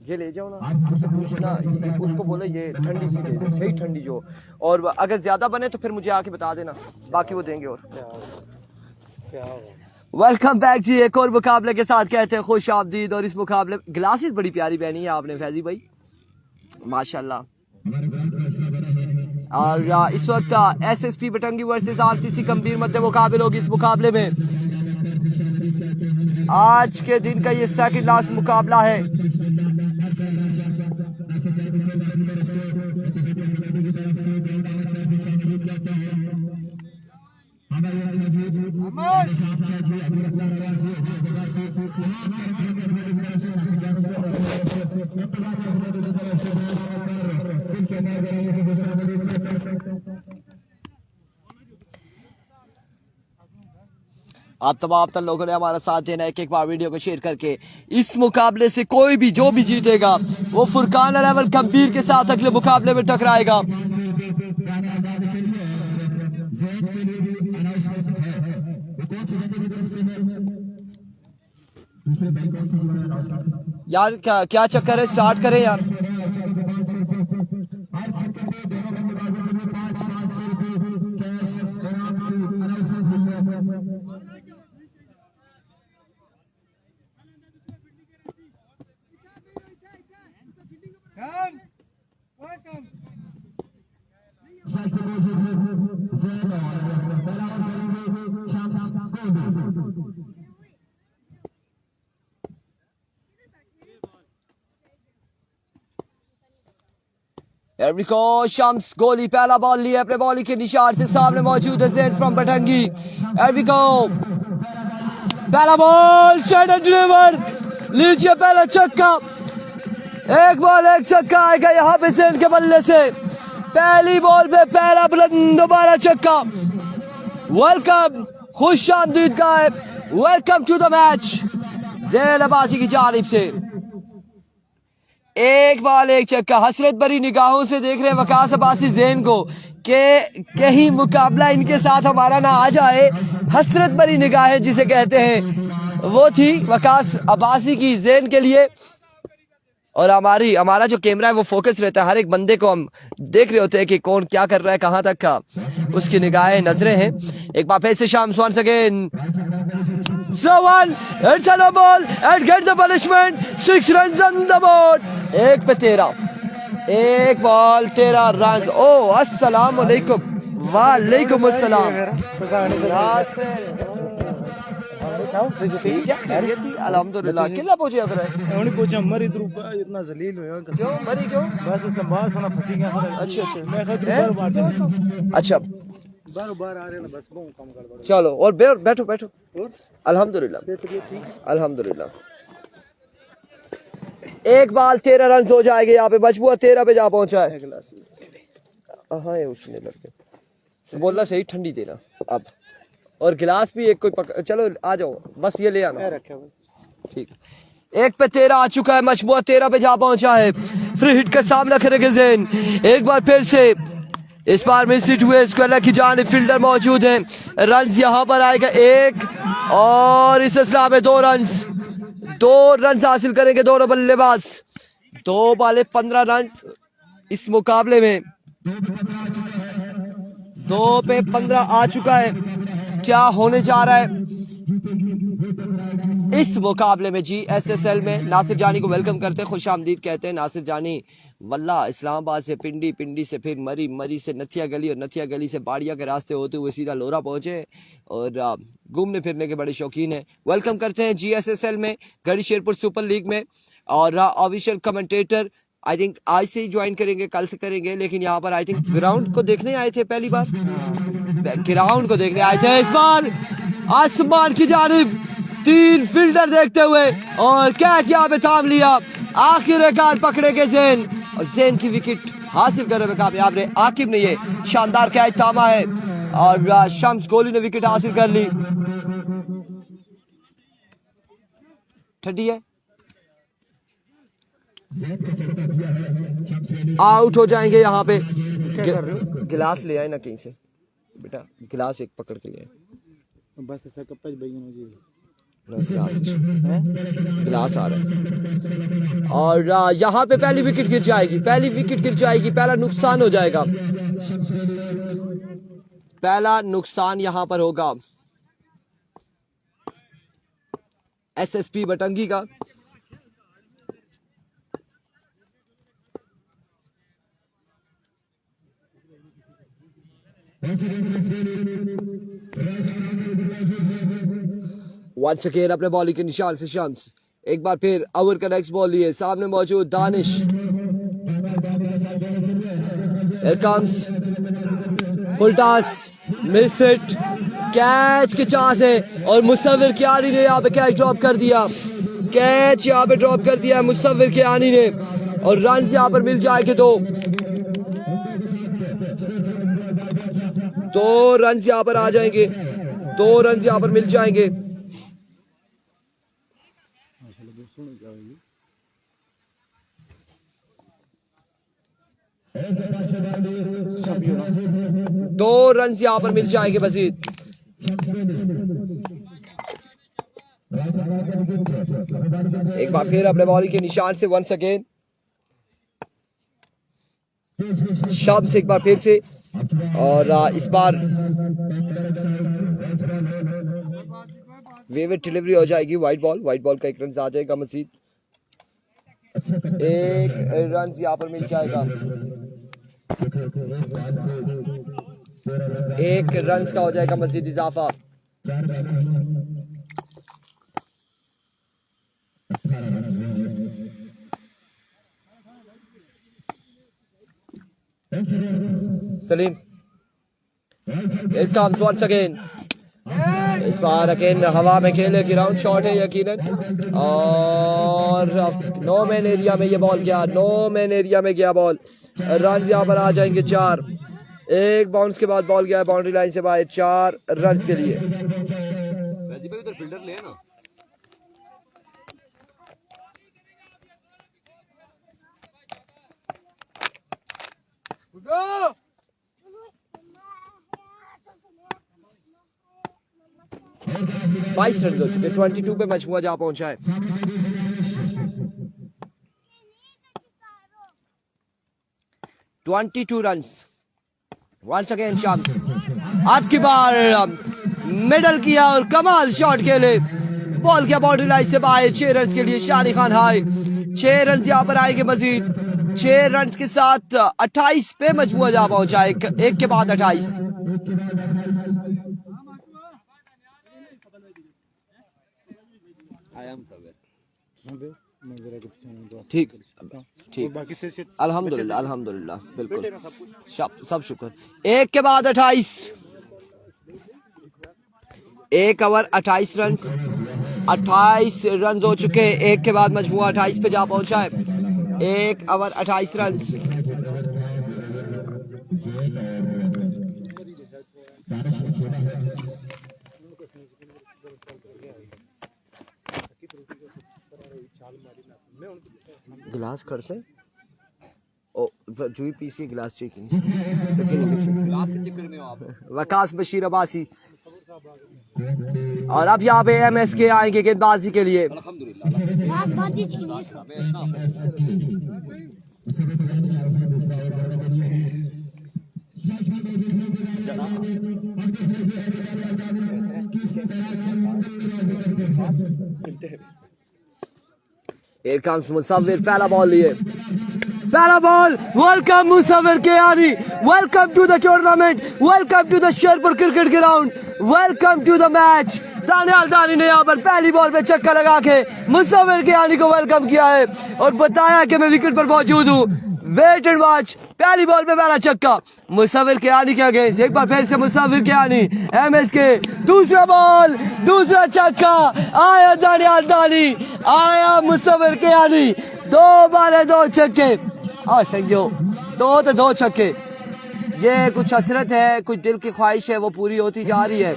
ये ले जाओ ना, उससे पूछना, उसको बोलो ये ठंडी सी दे दे, सही ठंडी जो, और अगर ज्यादा बने तो फिर मुझे आके बता देना, बाकी वो देंगे। और वेलकम बैक जी, एक और मुकाबले के साथ कहते हैं खुश आमदीद। और इस मुकाबले ग्लासेस बड़ी प्यारी पहनी है आपने फैजी भाई, माशाल्लाह। और इस वक्त एसएसपी बटंगी वर्सेस आरसीसी गंभीर मध्य मुकाबले होगी। इस मुकाबले में आज के दिन का ये सेकंड लास्ट मुकाबला है। आप तमाम लोगों ने हमारा साथ देना, एक बार वीडियो को शेयर करके। इस मुकाबले से कोई भी जो भी जीतेगा वो फुरकान 11 गंभीर के साथ अगले मुकाबले में टकराएगा। यार क्या चक्कर है, स्टार्ट करें यार। शम्स गोली, पहला बॉल लिया अपने बॉलिंग के निशान से, सामने मौजूद है ज़ैन फ्रॉम बटंगी। पहला बॉल स्ट्रेट एंड डिलीवर, लीजिए पहला छक्का। एक बॉल एक छक्का आएगा यहाँ पे ज़ैन के बल्ले से, पहली बॉल पे पहला बुलंद, दोबारा छक्का। वेलकम, खुश आमदीद का है, वेलकम टू द मैच ज़ैन अब्बासी की जानिब से। एक बॉल एक छक्का। हसरत भरी निगाहों से देख रहे हैं वकास अब्बासी ज़ैन को कि कहीं मुकाबला इनके साथ हमारा ना आ जाए। हसरत भरी निगाहें जिसे कहते हैं वो थी वकास अब्बासी की ज़ैन के लिए। और हमारा जो कैमरा है वो फोकस रहता है, हर एक बंदे को हम देख रहे होते हैं कि कौन क्या कर रहा है, कहाँ तक का उसकी निगाहें नजरें हैं। एक बार फिर से शाम्स once again, so one, it's a no ball and get the punishment, 6 runs on the board। एक पे 13, एक बॉल 13 रन। ओ अस्सलाम वालेकुम। वालेकुम अस्सलाम। अल्हम्दुलिल्लाह। किला पहुंचे अगर उन्हें पूछा मर इधर ऊपर इतना जलील हुआ क्यों मरी क्यों? बस उसका बात सुना फंसी गया। अच्छा मैं बार अच्छा बार आ रहे ना, बस वो काम कर दो। चलो और बैठो बैठो। अल्हम्दुलिल्लाह अल्हम्दुलिल्लाह। एक बॉल 13 रन हो जाएंगे यहाँ पे, मजबूर 13 पे जा पहुंचा है। हाँ उसने लड़के बोलना सही, ठंडी देना अब, और गिलास भी एक कोई चलो आ जाओ, बस ये ले आना। ठीक, एक पे 13 आ चुका है, मजबूर 13 पे जा पहुंचा है। फ्री हिट का सामना करेंगे ज़ैन। एक बार फिर से इस बार मिस हिट हुए, स्क्वायर की जानिब फील्डर मौजूद हैं। रन यहाँ पर आएगा एक, और इस असला में 2 रन हासिल करेंगे दोनों बल्लेबाज। 2 बॉले 15 रन इस मुकाबले में, 2 पे 15 आ चुका है। क्या होने जा रहा है इस मुकाबले में? जी एसएसएल में नासिर जानी को वेलकम करते हैं, खुश आमदीद कहते हैं। नासिर जानी वल्ला इस्लामाबाद से पिंडी, पिंडी से फिर मरी, मरी से नथिया गली, और नथिया गली से बाड़िया के रास्ते होते हुए सीधा लोरा पहुंचे, और घूमने फिरने के बड़े शौकीन हैं। वेलकम करते हैं जीएसएसएल में, गढ़ी शेरपुर सुपर लीग में। और ऑफिशियल कमेंटेटर आई थिंक आज से ही ज्वाइन करेंगे, कल से करेंगे, लेकिन यहाँ पर आई थिंक ग्राउंड को देखने आए थे पहली बार, ग्राउंड को देखने आए थे। इस बार आसमान की जानिब 3 फील्डर देखते हुए, और कैच यहाँ पे थाम लिया, आखिरकार पकड़ेंगे ज़ैन, और ज़ैन की विकेट हासिल करने में कामयाब रहे। आकिब ने ये शानदार कैच थामा है, और शम्स गोली ने विकेट हासिल कर ली। ठंडी है, आउट हो जाएंगे यहाँ पे। गिलास ले आए ना कहीं से, बेटा गिलास एक पकड़ के ले बस ऐसा कब तक बैगन जी गिलास आ रहा है और यहाँ पे पहली विकेट गिर जाएगी, पहली विकेट गिर जाएगी, पहला नुकसान हो जाएगा, पहला नुकसान यहाँ पर होगा एसएसपी बटंगी का। वंस अगेन अपने बॉलिंग के निशान से शम्स, एक बार फिर ओवर का नेक्स्ट बॉल लिए, सामने मौजूद Danish, Here comes full toss, miss hit, catch के चांस है और मुसव्विर कियानी ने यहाँ पे कैच ड्रॉप कर दिया, कैच यहाँ पे ड्रॉप कर दिया मुसव्विर कियानी ने और रन यहाँ पर मिल जाएंगे दो रन यहाँ पर आ जाएंगे, 2 रन यहाँ पर मिल जाएंगे। दो रन यहाँ पर मिल जाएंगे मजीद। एक बार फिर अपने बॉलिंग के निशान से वंस अगेन शब्द एक बार फिर से और इस बार वेवेट डिलीवरी हो जाएगी, वाइट बॉल का 1 रन आ जाएगा मजीद, 1 रन यहाँ पर मिल जाएगा, 1 रन का हो जाएगा मजीद इजाफा। सलीम once again, इस बार अगेन हवा में खेले, ग्राउंड शॉट है यकीनन और नो मैन एरिया में ये बॉल गया, नो मैन एरिया में गया बॉल, रन यहाँ पर आ जाएंगे 4, 1 बाउंस के बाद बॉल गया बाउंड्री लाइन से बाहर, 4 रन के लिए। फील्डर ले ना Go! 22 रन हो चुके, 22 पे मजमुआ जा पहुंचा है। रन्स वंस अगेन शाम्स, अब की बार मिडल किया और कमाल शॉट खेले, बॉल किया बाउंड्री लाइन से बाहर, 6 रन के लिए शानी खान हाई, 6 रन यहाँ पर आएंगे मजीद, 6 रन के साथ 28 पे मजमुआ जा पहुंचा, एक के बाद 28। ठीक ठीक, अल्हम्दुलिल्लाह बिल्कुल सब शुक्र। 1 के बाद 28, 1 ओवर 28 रन, 28 रन हो चुके, 1 के बाद मजमुआ 28 पे जा पहुंचा है, 1 ओवर 28 रन। गिलास कर से ओ जुई पीसी गिलास चाहिए, गिलास के चक्कर में आप वकास बशीर अब्बासी और अब यहाँ पे एमएस के आएंगे गेंदबाजी के लिए। Here comes मुसव्विर, पहला बॉल लिए, पहला ball, welcome Musawwir Kiyani, welcome to the tournament, welcome to the Sherpur cricket ground, welcome to the match. Daniyal Dani ने यहाँ पर पहली बॉल पे चक्का लगा के मुसव्विर कियानी को वेलकम किया है और बताया कि मैं विकेट पर मौजूद हूँ, वेट एंड वॉच। पहली बॉल पे पहला चक्का मुसव्विर कियानी के अगेंस्ट, एक बार फिर से मुसव्विर कियानी, एमएस के दूसरा बॉल, दूसरा चक्का, आया दानियाल दानी, आया मुसव्विर कियानी, 2 बारे 2 छक्के, और संजो 2 तो 2 छक्के। ये कुछ हसरत है, कुछ दिल की ख्वाहिश है, वो पूरी होती जा रही है।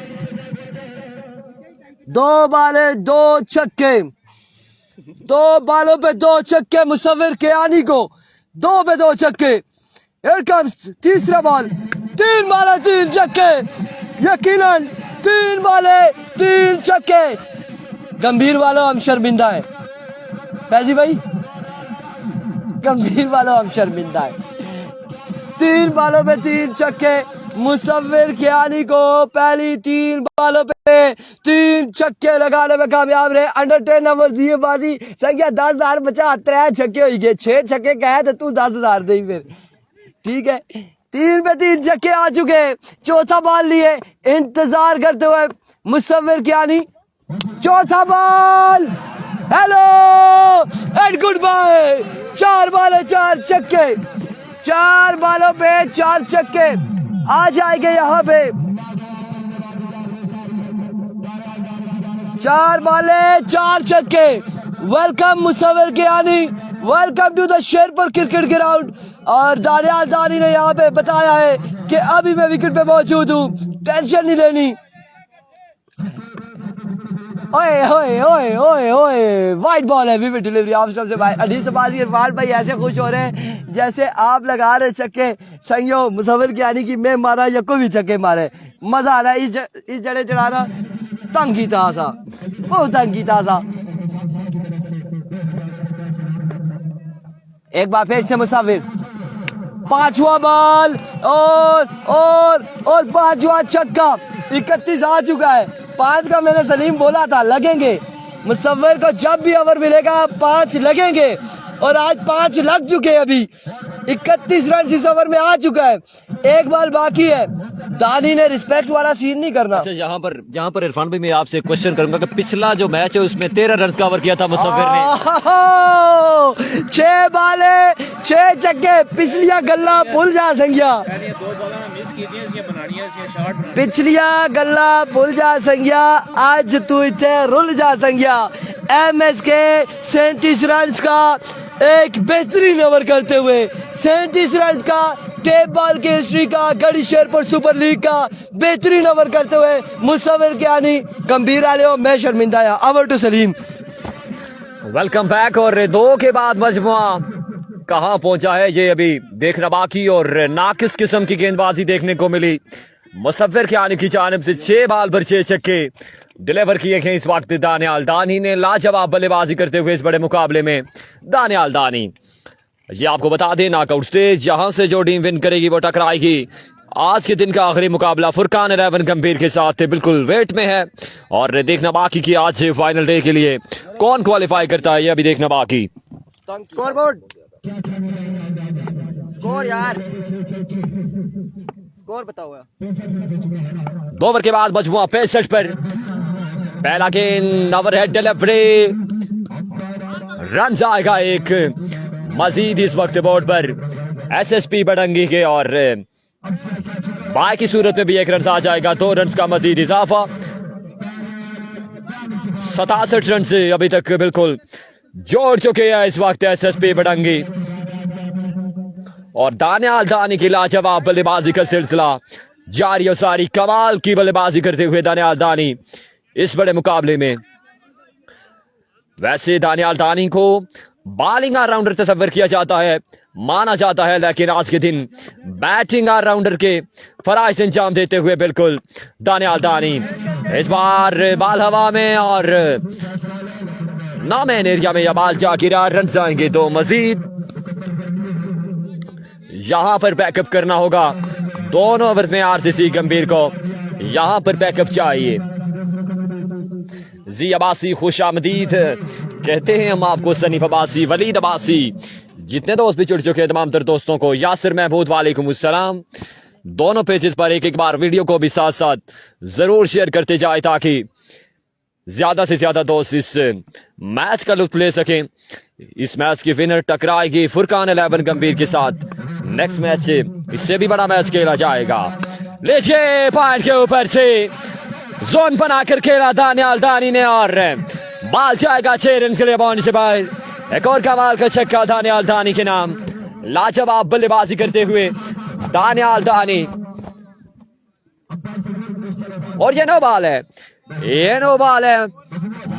2 बाले 2 छक्के, 2 बालों पे 2 छक्के मुसव्विर कियानी को, 2 पे 2 छक्के। Here comes तीसरा बॉल, तीन बाले तीन छक्के, यकीनन तीन बाले तीन छक्के। गंभीर वालों हम शर्मिंदा है फैजी भाई, गंभीर वालों हम शर्मिंदा है। तीन बालों पे तीन छक्के, मुसव्विर कियानी को पहली तीन बालों पे तीन छक्के लगाने में कामयाब रहे। अंडर 10 नंबर ये बाजी संख्या 10,000 बचा, 3 छक्के हो गए, 6 छक्के कहे तो तू 10,000 दे फिर, ठीक है। 3 पे 3 छक्के आ चुके, चौथा बॉल लिए इंतजार करते हुए मुसव्विर कियानी। चौथा ball, hello and good bye. 4 बाले 4 छक्के, 4 बालों पे 4 छक्के आ जाएंगे यहाँ पे। 4 बाले 4 छक्के। Welcome Musawwir Kiyani, welcome to the Sherpur cricket ground. और दानियाल दानी ने यहाँ पे बताया है कि अभी मैं विकेट पे मौजूद हूँ, टेंशन नहीं लेनी। ओए ओए ओए ओए ओए, वाइड बॉल है, विविड डिलीवरी ऑफ स्टंप से भाई अडीस अब्बासी इरफान भाई ऐसे खुश हो रहे हैं जैसे आप लगा रहे छक्के। संयो मुसव्विर कियानी की मैं मारा या कोई भी छक्के मारे, मजा आ रहा है। इस जड़े चढ़ाना तंग की तासा, बहुत तंग की तासा। एक बार फिर से मुसव्विर, 5वां बॉल और 5वां छक्का। 31 आ चुका है, 5 का मैंने सलीम बोला था लगेंगे। मुसव्विर को जब भी ओवर मिलेगा 5 लगेंगे और आज 5 लग चुके हैं। अभी 31 रन इस ओवर में आ चुका है, एक बॉल बाकी है। दानी ने रिस्पेक्ट वाला सीन नहीं करना। अच्छा, यहाँ पर इरफान भाई मैं आपसे क्वेश्चन करूंगा कि पिछला जो मैच है उसमें 13 रन कवर किया था मुसव्विर ने। 6 बाले 6 छक्के, पिछलिया गल्ला भूल जा संज्ञा, पिछलिया गल्ला भूल जा संज्ञा, आज तू इतने रुल जा संज्ञा। एमएस के 37 रन का एक बेहतरीन ओवर करते हुए, 37 रन का टेप बॉल की हिस्ट्री का, गढ़ी शेरपुर सुपर लीग का बेहतरीन ओवर करते हुए मुसव्विर कियानी गंभीर आले हो, मैं शर्मिंदा आया। Over to Salim. Welcome back. और 2 के बाद मजमुआ कहां पहुंचा है ये अभी देखना बाकी, और नाकिस किस्म की गेंदबाजी देखने को मिली मुसव्विर कियानी की जानिब से। 6 बॉल पर 6 छक्के डिलीवर किए हैं इस वक्त दानियाल दानी ने। लाजवाब बल्लेबाजी करते हुए इस बड़े मुकाबले में दानियाल दानी। ये आपको बता दें नॉकआउट स्टेज, यहां से जो टीम विन करेगी वो टकराएगी। आज के दिन का आखिरी मुकाबला फुरकान 11 गंभीर के साथ बिल्कुल वेट में है, और देखना बाकी कि आज फाइनल डे के लिए कौन क्वालिफाई करता है, ये अभी देखना बाकी। स्कोर बोर्ड, स्कोर यार, स्कोर बताओ यार। 2 ओवर के बाद मजमुआ 65 पर। पहला गेंद ओवरहेड डिलीवरी, रन आएगा एक मजीद इस वक्त बोर्ड पर एसएसपी बडंगी के, और बाय की सूरत में भी 1 रन आ जाएगा। 2 रन का मजीद इजाफा। 67 रन से अभी तक बिल्कुल जोड़ चुके हैं इस वक्त एसएसपी बडंगी। और दानियाल दानी की लाजवाब बल्लेबाजी का सिलसिला जारी और सारी। कमाल की बल्लेबाजी करते हुए दानियाल दानी इस बड़े मुकाबले में। वैसे दानियाल दानी को बॉलिंग ऑलराउंडर तस्वर किया जाता है, माना जाता है, लेकिन आज के दिन बैटिंग ऑलराउंडर के फराइज अंजाम देते हुए बिल्कुल दानियाल दानी। इस बार बाल हवा में और नामैन एरिया में यह बाल जा गिरा, रन जाएंगे 2 मजीद। यहां पर बैकअप करना होगा दोनों ओवर्स में आरसीसी गंभीर को, यहां पर बैकअप चाहिए। जी अब्बासी खुश आमदीद कहते हैं हम आपको, सनीफ अब्बासी, वलीद अब्बासी, जितने दोस्त भी जुड़ चुके हैं तमाम तर दोस्तों को यासिर महमूद वालेकुम अस्सलाम। दोनों पेजेस पर एक बार वीडियो को भी साथ साथ जरूर शेयर करते जाए ताकि ज्यादा से ज्यादा दोस्त इस मैच का लुत्फ ले सकें। इस मैच की विनर टकराएगी फुरकान 11 गंभीर के साथ। नेक्स्ट मैच इससे भी बड़ा मैच खेला जाएगा। लीजिए पॉइंट के ऊपर से जोन बनाकर खेला दानियाल दानी ने, और बाल जाएगा 6 रन के लिए बाउंड्री से बाहर। एक और कमाल का छक्का दानियाल दानी के नाम। लाजवाब बल्लेबाजी करते हुए दानियाल दानी। और ये नो बॉल है, ये नो बॉल है।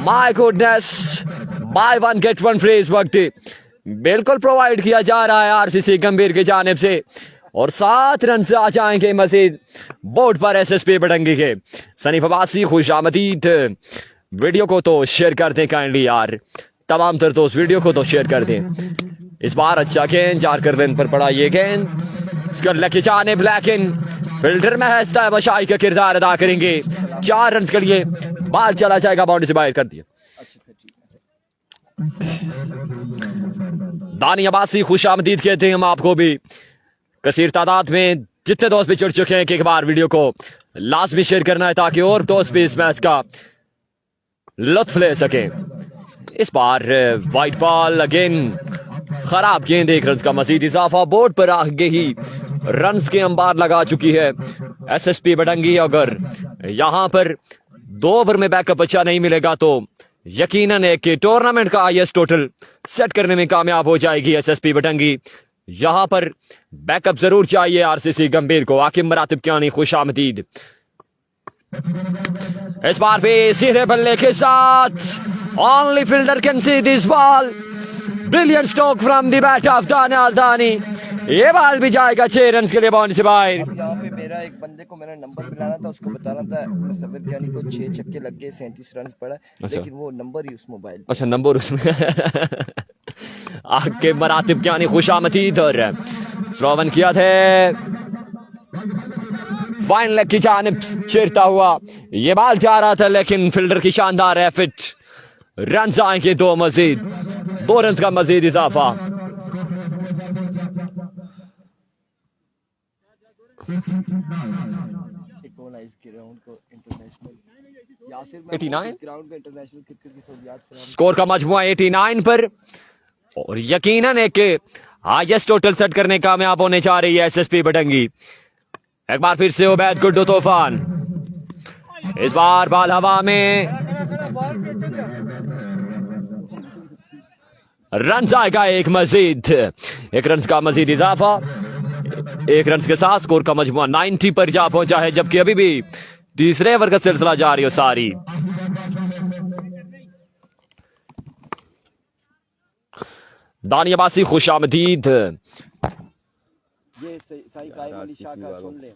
My goodness, buy 1 get 1 free इस वक्त बिल्कुल प्रोवाइड किया जा रहा है आरसीसी गंभीर की जानिब से। और 7 रन से आ जाएंगे मजीद बोर्ड पर एसएसपी बटंगी के। सनीफ अब्बासी खुशामदीद। वीडियो को तो शेयर कर दें काइंडली यार, तमाम तर दोस्त वीडियो को तो शेयर कर दें। इस बार अच्छा गेंद जारकर रन पर पड़ा ये गेंद, इसका लेके जाने ब्लैकिन फील्डर में है बशाई का किरदार अदा करेंगे। 4 रन के लिए बाल चला जाएगा, बाउंड्री से बाहर कर दिया। दानी अब्बासी खुशामदीद कहते हैं हम आपको भी। कसीर तादाद में जितने दोस्त भी जुड़ चुके हैं कि एक बार वीडियो को लाजमी शेयर करना है ताकि और दोस्त भी इस मैच का लुत्फ ले सके। इस बार वाइट बॉल अगेन, खराब गेंद, 1 रन का मजीद इजाफा। बोर्ड पर आगे ही रन्स के अंबार लगा चुकी है एसएसपी बटंगी। अगर यहां पर 2 ओवर में बैकअप अच्छा नहीं मिलेगा तो यकीनन एक टूर्नामेंट का हाईएस्ट टोटल सेट करने में कामयाब हो जाएगी एसएसपी बटंगी। यहां पर बैकअप जरूर चाहिए आरसीसी गंभीर को। आकिब मरातिब कियानी खुशामदीद। इस बार भी सीधे बल्ले के साथ only fielder can see this ball. Brilliant stroke from the bat of Daniyal दानी। ये बॉल भी जाएगा 6 रन के लिए बाउंड्री से बाहर। यहाँ पे मेरा एक बंदे को मेरा नंबर मिलाना था, उसको बताना था मुसव्विर कियानी को 6 छक्के लग गए, 37 रन पड़ा, लेकिन वो नंबर ही उस मोबाइल। अच्छा, नंबर उसमें। आके मरातिब कियानी खुशामदीद और स्लोवन किया था फाइन लेग की जानिब चीरता हुआ। ये बॉल जा रहा था लेकिन फील्डर की शानदार एफर्ट। रन आएंगे 2 मजीद, 2 रन का मजीद इजाफा। स्कोर का मजमुआ 89 पर और यकीनन एक हाईएस्ट टोटल सेट करने कामयाब होने जा रही है एसएसपी बटंगी। एक बार फिर से उबैद गुड्डू तूफान। इस बार बॉल हवा में, रन आएगा 1 मजीद, 1 रन का मजीद इजाफा। 1 रन के साथ स्कोर का मजमुआ 90 पर जा पहुंचा है, जबकि अभी भी तीसरे ओवर का सिलसिला जारी हो सारी। दानी अब्बासी खुशामदीद। ये सही कायम अली शाह का सुन ले,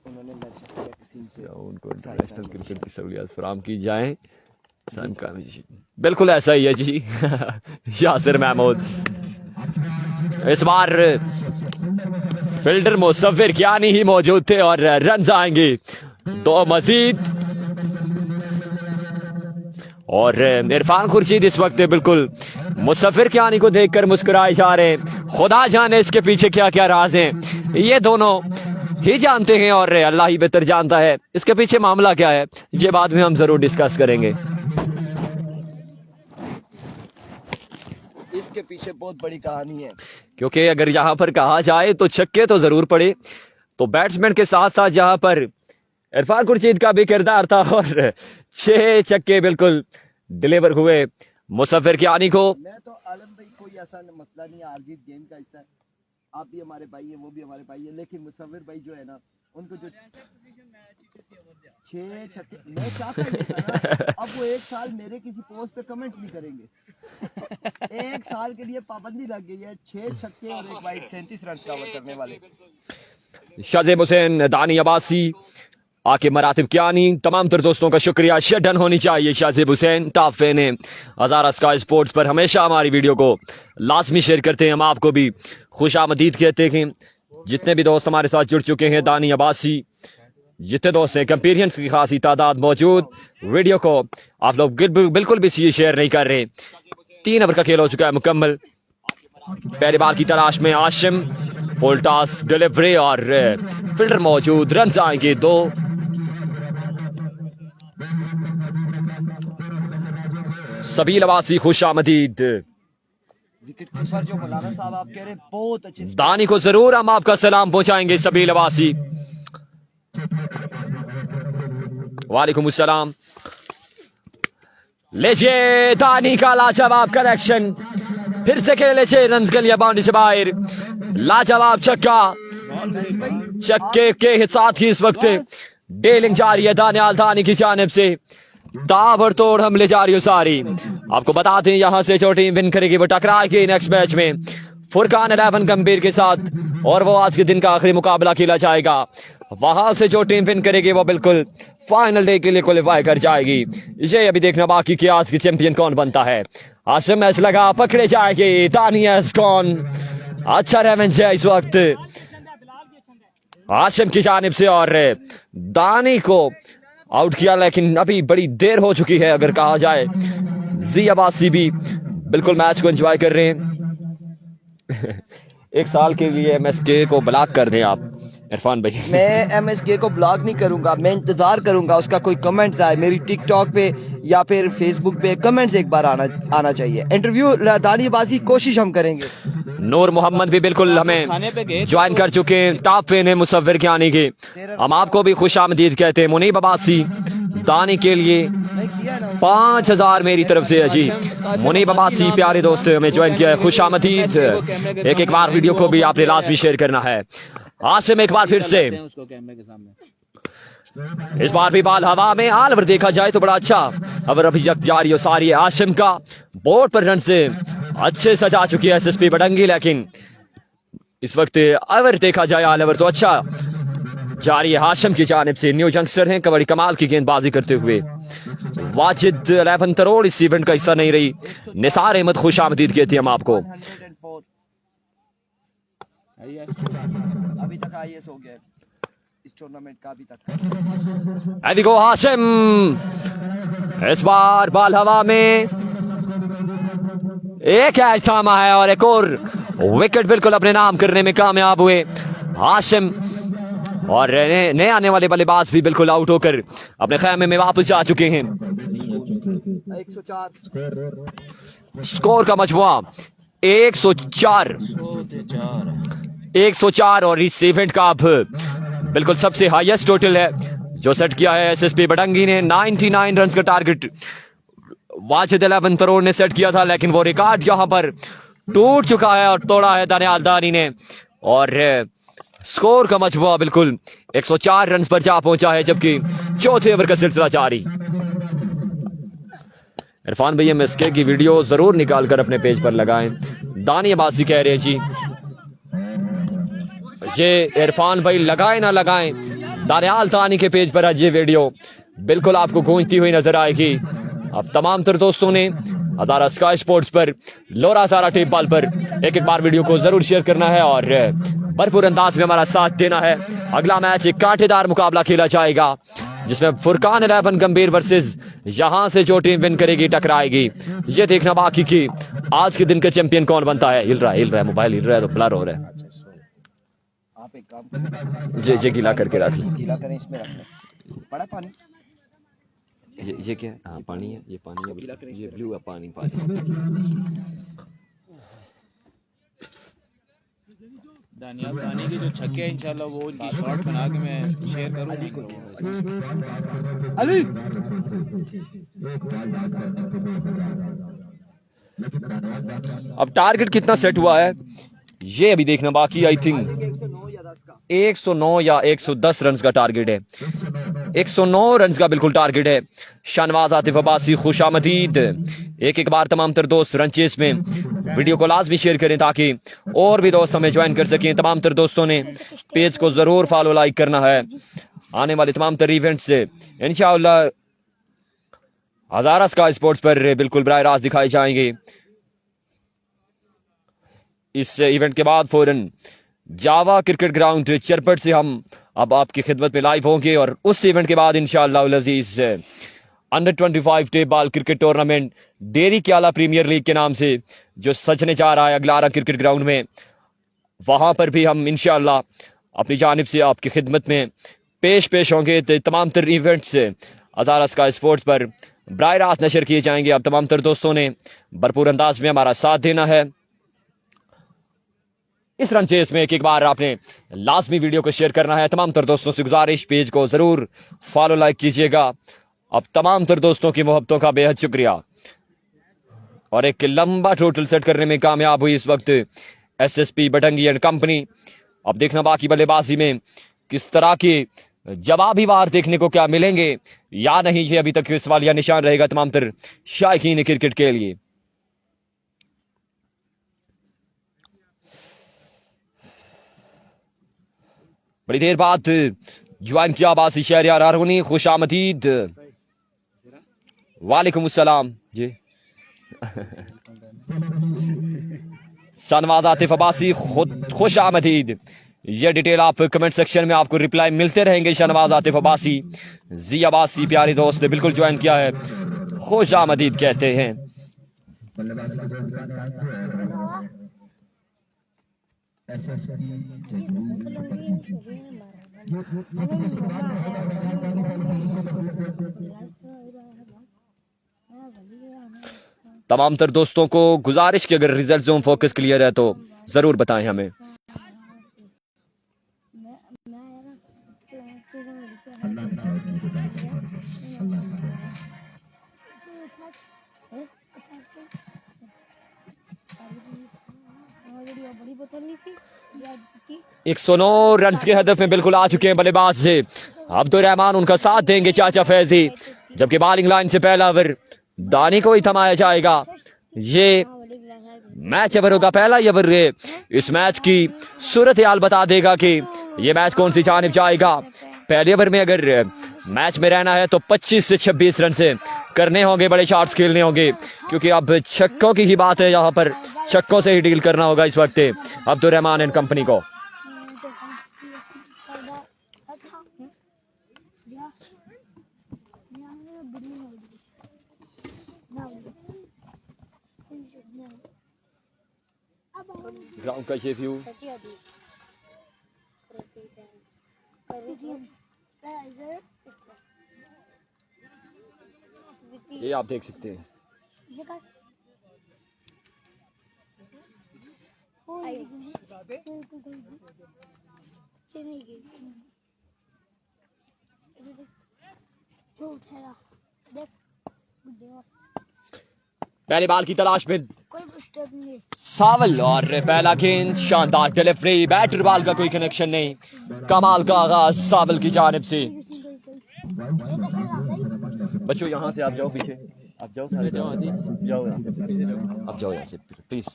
उन्होंने मैच किसी से उनको इंटरनेशनल क्रिकेट की सहूलियत फराहम की जाए। बिल्कुल ऐसा ही है जी। यासिर महमूद। इस बार फील्डर मुसव्विर कियानी ही मौजूद थे और रन आएंगे 2 मजीद। और इरफान खुर्शीद इस वक्त बिल्कुल मुसव्विर कियानी को देखकर मुस्कुराए जा रहे हैं। खुदा जाने इसके पीछे क्या क्या राज हैं, ये दोनों ही जानते हैं और अल्लाह ही बेहतर जानता है इसके पीछे मामला क्या है। ये बाद में हम जरूर डिस्कस करेंगे। इसके पीछे बहुत बड़ी कहानी है, क्योंकि अगर यहाँ पर कहा जाए तो छक्के तो जरूर पड़े, तो बैट्समैन के साथ साथ यहाँ पर इरफान खुर्शीद का भी किरदार था और 6 छक्के बिल्कुल डिलीवर हुए मुसव्विर कियानी को। मैं तो आलम भाई कोई ऐसा मसला नहीं है, हार जीत गेम का हिस्सा है। आप भी हमारे भाई हैं, वो भी हमारे भाई हैं, लेकिन मुसव्विर भाई जो है ना, उनको जो 6 छक्के, मैं चाहता ये था ना, अब वो 1 साल मेरे किसी पोस्ट पे कमेंट नहीं करेंगे। 1 साल के लिए पाबंदी लग गई है, 6 छक्के और 1 वाइड, 37 रन कवर करने वाले। शाजिब हुसैन, दानी अब्बासी, आके मरातिब कियानी, तमाम तर दोस्तों का शुक्रिया। शेयर डन होनी चाहिए। शाजिब हुसैन टॉप फैन है, हज़ारा स्काई स्पोर्ट्स पर हमेशा हमारी वीडियो को लाजमी शेयर करते हैं। हम आपको भी खुशामदीद कहते हैं। जितने भी दोस्त हमारे साथ जुड़ चुके हैं, दानी अब्बासी, जितने दोस्त हैं, कंपेरियंस की खासी तादाद मौजूद। वीडियो को आप लोग बिल्कुल भी शेयर नहीं कर रहे। 3 ओवर का खेल हो चुका है मुकम्मल। पहले बाल की तलाश में आशिम, फुल टॉस डिलीवरी और फील्डर मौजूद। रन आएंगे 2। सबील अब्बासी खुशामदीद। विकेट कीपर जो मौलाना साहब आप कह रहे हैं, बहुत अच्छे। दानी को जरूर हम आपका सलाम पहुंचाएंगे। सबील अब्बासी, वालेकुम अस्सलाम। लीजिए दानी का लाजवाब कलेक्शन, फिर से खेले 6 रन के लिए बाउंड्री से बाहर। लाजवाब छक्का, छक्के के साथ ही इस वक्त डेलिंग जारी है दानियाल दानी की जानिब से। ताबड़तोड़ हमले जारी हो सारी। आपको बता दें, यहां से जो टीम विन करेगी वो टकराएगी नेक्स्ट मैच में फुरकान 11 गंभीर के साथ और वो आज के दिन का आखिरी मुकाबला खेला जाएगा। वहां से जो टीम विन करेगी वो बिल्कुल फाइनल डे के लिए क्वालिफाई कर जाएगी। ये अभी देखना बाकी कि आज की चैंपियन कौन बनता है। आसिम मैच लगा, पकड़े जाएगी दानिश कौन। अच्छा रेवेंज है इस वक्त आसिम की जानिब से और दानी को आउट किया, लेकिन अभी बड़ी देर हो चुकी है। अगर कहा जाए जी अब्बासी भी बिल्कुल मैच को एंजॉय कर रहे हैं। एक साल के लिए एमएसके को ब्लॉक कर दें आप इरफान भाई। मैं एमएसके को ब्लॉक नहीं करूंगा, मैं इंतजार करूंगा उसका कोई कमेंट आए मेरी टिकटॉक पे या फिर फेसबुक पे। कमेंट्स एक बार आना चाहिए। इंटरव्यू दानियाबाजी कोशिश हम करेंगे। नूर मोहम्मद भी बिल्कुल हमें ज्वाइन कर चुके हैं। टॉप फैन है मुसव्विर के आने के। हम आपको भी खुश आमदीद कहते हैं। मुनीब अब्बासी दानी के लिए 5000 मेरी तरफ से है जी। मुनीब अब्बासी प्यारे दोस्त हमें ज्वाइन किया है, खुश आमदीद। एक बार वीडियो को भी आपने लाजमी शेयर करना है। आसिम एक बार फिर से, इस बार भी बाल हवा में। आलवर देखा जाए तो बड़ा अच्छा अवर अभी जारी हो सारी है। आसिम का बोर्ड पर रन से अच्छे सजा चुकी है एसएसपी बडंगी, लेकिन इस वक्त अवर देखा जाए आलवर तो अच्छा जारी है। हाशिम की जानिब से न्यू यंगस्टर हैं, कबड्डी कमाल की गेंदबाजी करते हुए। वाजिद 11 करोड़ इस इवेंट का हिस्सा नहीं रही। निसार अहमद खुश आमदीद कहते हैं हम आपको। अभी तक आईएएस हो गया इस टूर्नामेंट का अभी तक। अभी गो हाशिम, इस बार बाल हवा में एक कैच थामा है और एक और विकेट बिल्कुल अपने नाम करने में कामयाब हुए हाशिम। और नए आने वाले बल्लेबाज भी बिल्कुल आउट होकर अपने खैमे में वापस जा चुके हैं। 104 स्कोर का मजमुआ 104 और इस इवेंट का अब बिल्कुल सबसे हाईएस्ट टोटल है जो सेट किया है एसएसपी बडंगी ने। 99 रन का टारगेट वाजिद 11 करोड़ ने सेट किया था, लेकिन वो रिकॉर्ड यहां पर टूट चुका है और तोड़ा है दानियाल दानी ने। और स्कोर का मजमुआ बिल्कुल 104 रन पर जा पहुंचा है, जबकि चौथे ओवर का सिलसिला जारी। इरफान भैया एमएसके की वीडियो जरूर निकाल कर अपने पेज पर लगाएं। दानी अब्बासी कह रहे हैं जी, ये इरफान भाई लगाए ना लगाएं, दानियाल दानी के पेज पर आज ये वीडियो बिल्कुल आपको गूंजती हुई नजर आएगी। अब तमाम तर दोस्तों ने हजारा स्काई स्पोर्ट्स पर लोरा हजारा टेप बाल पर एक बार वीडियो को जरूर शेयर करना है और भरपूर अंदाज में हमारा साथ देना है। अगला मैच एक कांटेदार मुकाबला खेला जाएगा जिसमें फुरकान 11 गंभीर वर्सेस यहां से जो टीम विन करेगी टकराएगी। ये देखना बाकी कि आज के दिन का चैंपियन कौन बनता है। हिल रहा है मोबाइल हिल रहा है तो ब्लर हो रहा है। आप एक काम करें, ये गीला करके रख लें। गीला करें, इसमें रखना बड़ा पानी। ये क्या है? हाँ पानी है, ये पानी है, ये ब्लू है पानी। दानियाल दानी के जो छक्के हैं इंशाल्लाह वो उनकी शॉट बना के मैं शेयर करूंगा। अली अब टारगेट कितना सेट हुआ है ये अभी देखना बाकी। आई थिंक 109 या 110 रन का टारगेट है। 109 रन का बिल्कुल टारगेट है। शाहनवाज आतिफ अब्बासी खुश आमदीद। एक बार तमाम तर दोस्त रनचेस में वीडियो को लाजमी शेयर करें ताकि और भी दोस्त हमें ज्वाइन कर सकें। तमाम तर दोस्तों ने पेज को जरूर फॉलो लाइक करना है। आने वाले तमाम तर इवेंट से इंशाअल्लाह हजारा स्काई स्पोर्ट्स पर बिल्कुल बराह रास्त दिखाए जाएंगे। इस इवेंट के बाद फौरन जावा क्रिकेट ग्राउंड चरपट से हम अब आपकी खिदमत में लाइव होंगे और उस इवेंट के बाद इंशाअल्लाह Aziz under 25 tape ball cricket tournament डेरी क्याला प्रीमियर लीग के नाम से जो सजने जा रहा है अगलारा क्रिकेट ग्राउंड में, वहां पर भी हम इंशाअल्लाह अपनी जानिब से आपकी खिदमत में पेश होंगे। तो तमाम तर इवेंट्स हजारा स्काई स्पोर्ट्स पर बराह रास्त नशर किए जाएंगे। अब तमाम तर दोस्तों ने भरपूर अंदाज में हमारा साथ देना है। इस रनचेस में एक बार आपने लाजमी वीडियो को शेयर करना है। तमाम तर दोस्तों से गुजारिश, पेज को जरूर फॉलो लाइक कीजिएगा। अब तमाम तर दोस्तों की मोहब्बतों का बेहद शुक्रिया। और एक लंबा टोटल सेट करने में कामयाब हुई इस वक्त एसएसपी बडंगी एंड कंपनी। अब देखना बाकी बल्लेबाजी में किस तरह के जवाबी वार देखने को क्या मिलेंगे या नहीं, ये अभी तक सवालिया निशान रहेगा तमाम तर शायकीन क्रिकेट के लिए। बड़ी देर बाद ज्वाइन किया अब्बासी शहरियार हारूनी, खुश आमदीद। वालेकुम अस्सलाम जी। शाहनवाज आतिफ अब्बासी खुश आमदीद। ये डिटेल आप कमेंट सेक्शन में आपको रिप्लाई मिलते रहेंगे। शाहनवाज आतिफ अब्बासी, जी अब्बासी प्यारे दोस्त ने बिल्कुल ज्वाइन किया है, खुश आमदीद कहते हैं। तमाम तर दोस्तों को गुजारिश की अगर रिजल्ट जोन फोकस क्लियर है तो जरूर बताएं हमें। एक 109 रन के हदफ में बिल्कुल आ चुके हैं बल्लेबाज से अब्दुल रहमान, उनका साथ देंगे चाचा फैजी। जबकि बॉलिंग लाइन से पहला ओवर दानी को ही थमाया जाएगा। ये मैच ओवर होगा, पहला ही ओवर इस मैच की सूरत हाल बता देगा कि ये मैच कौन सी जानिब जाएगा। पहले ओवर में अगर मैच में रहना है तो 25 से 26 रन से करने होंगे, बड़े शॉट्स खेलने होंगे, क्योंकि अब छक्कों की ही बात है। यहाँ पर छक्कों से ही डील करना होगा इस वक्त अब्दुल रहमान एंड कंपनी को। ग्राउंड का ये व्यू ये आप देख सकते हैं। पहले बाल की तलाश में सावल और पहला गेंद, शानदार डिलीवरी, बैटर बॉल का कोई कनेक्शन नहीं। कमाल का आगाज सावल की जानिब से। बच्चों यहाँ से आप जाओ, पीछे आप जाओ, सारे जाओ, जाओ यहाँ से, आप जाओ यहाँ से प्लीज।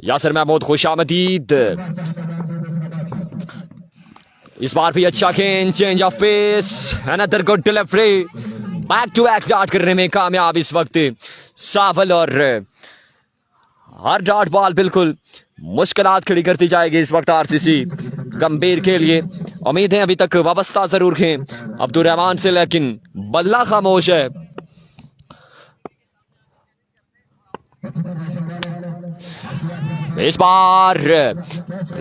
यासिर महमूद खुश आमदीद। इस बार भी अच्छा गेंद, change of pace, another good delivery, back to back dot करने में कामयाब इस वक्त सावल। और हर डॉट बॉल बिल्कुल मुश्किलात खड़ी करती जाएगी इस वक्त आरसीसी गंभीर के लिए। उम्मीद है अभी तक वाबस्ता जरूर हैं अब्दुल रहमान से, लेकिन बल्ला खामोश है। इस बार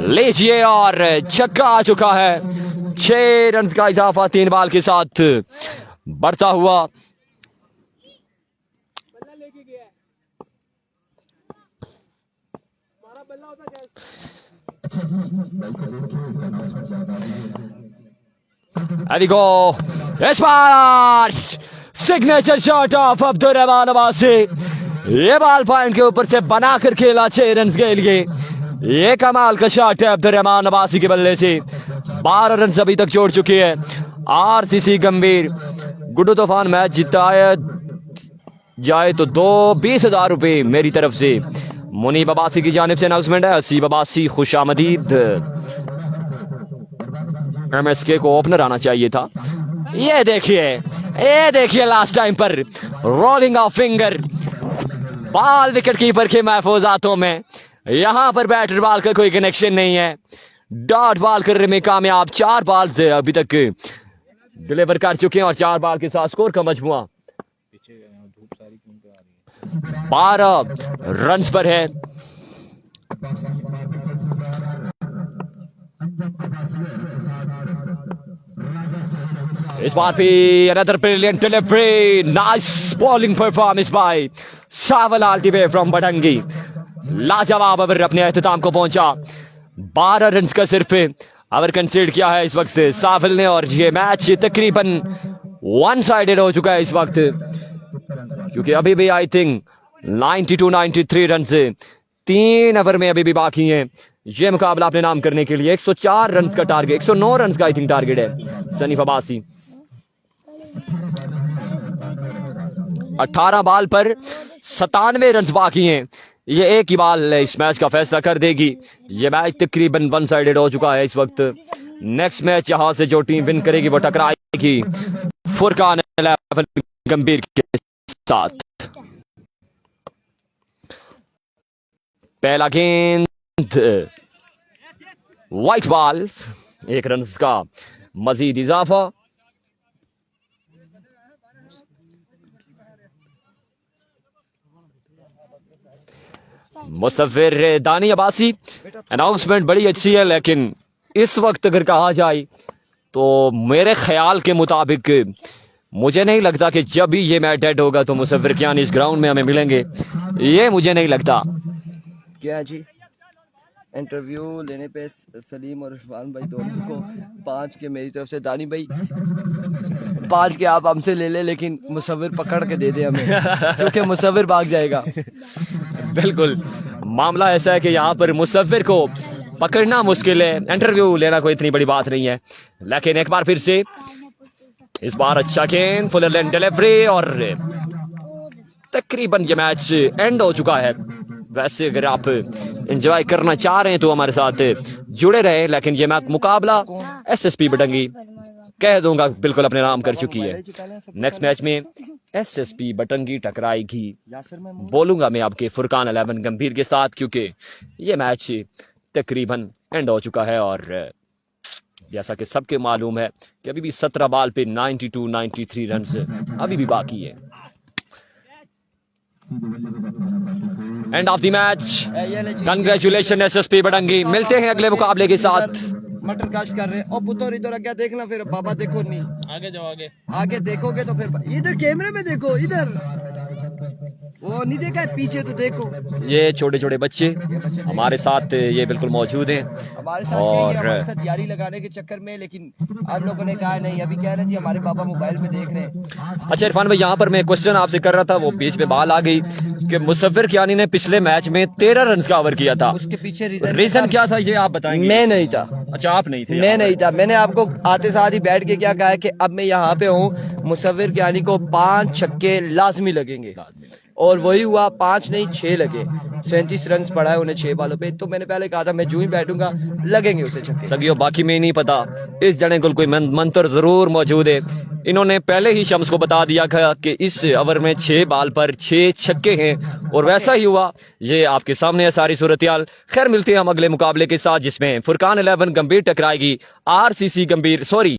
लीजिए और छक्का आ चुका है। 6 रन का इजाफा 3 बॉल के साथ बढ़ता हुआ। इस बार signature shot of Abdul Rahman Abbasi. ये बॉल पॉइंट के ऊपर से बनाकर खेला 6 रन के लिए। ये कमाल का शॉट है अब्दुल रहमान अब्बासी के बल्ले से। 12 रन अभी तक जोड़ चुके हैं आरसीसी गंभीर। गुड्डू तूफान मैच जिताया जाए तो 20,000 रुपए मेरी तरफ से मुनीब अब्बासी की जानिब से अनाउंसमेंट है। हसीब अब्बासी खुश आमदीद। एमएसके को ओपनर आना चाहिए था। ये देखिए लास्ट टाइम पर rolling of finger, ball wicket keeper के महफूज हाथों में। यहां पर बैटर बॉल का कोई कनेक्शन नहीं है। डॉट बॉल करने में कामयाब। 4 बॉल से अभी तक डिलीवर कर चुके हैं और 4 बॉल के साथ स्कोर का मजमुआ 12 रन पर है। इस बार भी another brilliant delivery, nice bowling performance by सावल आल्टीवे फ्रॉम बडंगी। लाजवाब ओवर अपने अख्ताम को पहुंचा। 12 रन का सिर्फ ओवर कंसीड किया है इस वक्त सावल ने, और ये मैच तकरीबन वन साइडेड हो चुका है इस वक्त, क्योंकि अभी भी आई थिंक 92-93 रन से 3 ओवर में अभी भी बाकी हैं ये मुकाबला अपने नाम करने के लिए। 104 रन का टारगेट, 109 रन का आई थिंक टारगेट है सनीफ अब्बासी। 18 बॉल पर 97 रन बाकी हैं ये एक ही बॉल इस मैच का फैसला कर देगी। ये मैच तकरीबन वन साइडेड हो चुका है इस वक्त। नेक्स्ट मैच यहाँ से जो टीम विन करेगी वो टकराएगी फुरकान 11 गंभीर के साथ। पहला गेंद व्हाइट बॉल, 1 रन का मजीद इजाफा। मुसव्विर दानी अब्बासी, अनाउंसमेंट बड़ी अच्छी है, लेकिन इस वक्त अगर कहा जाए तो मेरे ख्याल के मुताबिक मुझे नहीं लगता कि जब भी ये मैच डेड होगा तो मुसव्विर कियानी इस ग्राउंड में हमें मिलेंगे। ये मुझे नहीं लगता। क्या जी, इंटरव्यू लेने पे सलीम और इरफान भाई दोनों को 5 के मेरी तरफ से, दानी भाई 5 के आप हमसे ले ले, लेकिन मुसव्विर पकड़ के दे दे हमें क्योंकि मुसव्विर भाग जाएगा। बिल्कुल, मामला ऐसा है कि यहाँ पर मुसव्विर को पकड़ना मुश्किल है, इंटरव्यू लेना कोई इतनी बड़ी बात नहीं है। लेकिन एक बार फिर से इस बार अच्छा गेंद, फुल लेंथ डिलीवरी और तकरीबन ये मैच एंड हो चुका है। वैसे अगर आप एंजॉय करना चाह रहे हैं तो हमारे साथ जुड़े रहे, लेकिन ये मैच मुकाबला एसएसपी बटंगी कह दूंगा बिल्कुल अपने नाम कर चुकी है। नेक्स्ट मैच में एसएसपी बटंगी टकराएगी, बोलूंगा मैं आपके फुरकान 11 गंभीर के साथ, क्योंकि ये मैच तकरीबन एंड हो चुका है। और जैसा कि सबके मालूम है कि अभी भी 17 बॉल पे 92-93 रन अभी भी बाकी है। End of the match, congratulation SSP बटंगी। मिलते हैं अगले मुकाबले के साथ। मटर काश कर रहे हैं और पुत्र इधर आगे देखना, फिर बाबा देखो नहीं, आगे जाओ, आगे देखोगे तो फिर इधर कैमरे में देखो, इधर वो नहीं देखा है, पीछे तो देखो। ये छोटे छोटे बच्चे हमारे साथ ये बिल्कुल मौजूद हैं हमारे साथ और हमारे साथ यारी लगाने के चक्कर में, लेकिन आप लोगों ने कहा नहीं, अभी कह रहे हैं जी हमारे पापा मोबाइल में देख रहे हैं। अच्छा इरफान भाई, यहाँ पर मैं क्वेश्चन आपसे कर रहा था, वो बीच में बाल आ गई कि मुसव्विर कियानी ने पिछले मैच में 13 रन का ओवर किया था। उसके पीछे रीजन क्या था ये आप बताएंगे? मैं नहीं था। अच्छा आप नहीं थे? मैं नहीं था। मैंने आपको आते साथ ही बैठ के क्या कहा है कि अब मैं यहाँ पे हूँ, मुसव्विर कियानी को 5 छक्के लाजमी लगेंगे, और वही हुआ, 5 नहीं 6 लगे। 37 रन पड़ा है उन्हें 6 बॉलों पे। तो मैंने पहले कहा था मैं जो ही बैठूंगा लगेंगे उसे छक्के। सगियो बाकी में नहीं पता, इस जने को कोई मंत्र जरूर मौजूद है। इन्होंने पहले ही शम्स को बता दिया था कि इस ओवर में 6 बॉल पर 6 छक्के हैं, और वैसा ही हुआ। ये आपके सामने है सारी सूरत-ए-हाल। खैर मिलते हैं हम अगले मुकाबले के साथ, जिसमें फुरकान 11 गंभीर टकराएगी आरसीसी गंभीर, सॉरी